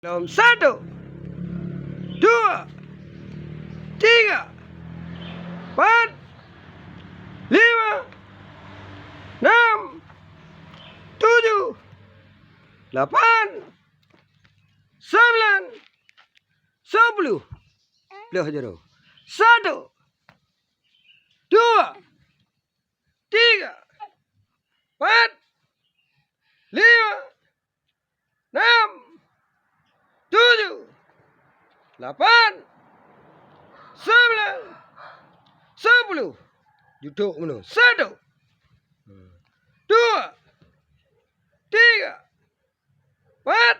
Satu, dua, tiga, empat, lima, enam, tujuh, delapan, sembilan, sepuluh. Belah aja dong. Satu, dua, tiga, empat, lima, enam, tujuh, delapan, sembilan, sepuluh. Duduk mana? Satu, dua, tiga, empat,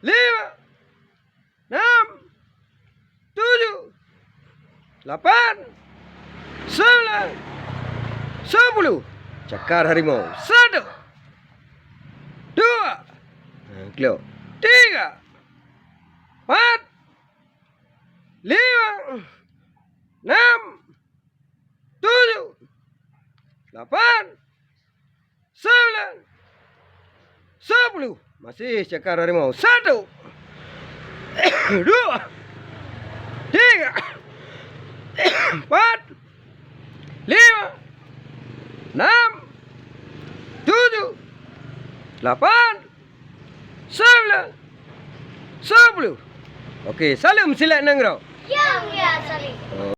lima, enam, tujuh, delapan, sembilan, sepuluh. Cakar harimau. Satu, dua, kilo, tiga, empat, lima, enam, tujuh, delapan, sembilan, sepuluh. Masih cakar harimau. Satu, dua, tiga, empat, lima, enam, tujuh, delapan, sembilan, sepuluh. Okey, salam silat nangrau. Yang ya, Salih.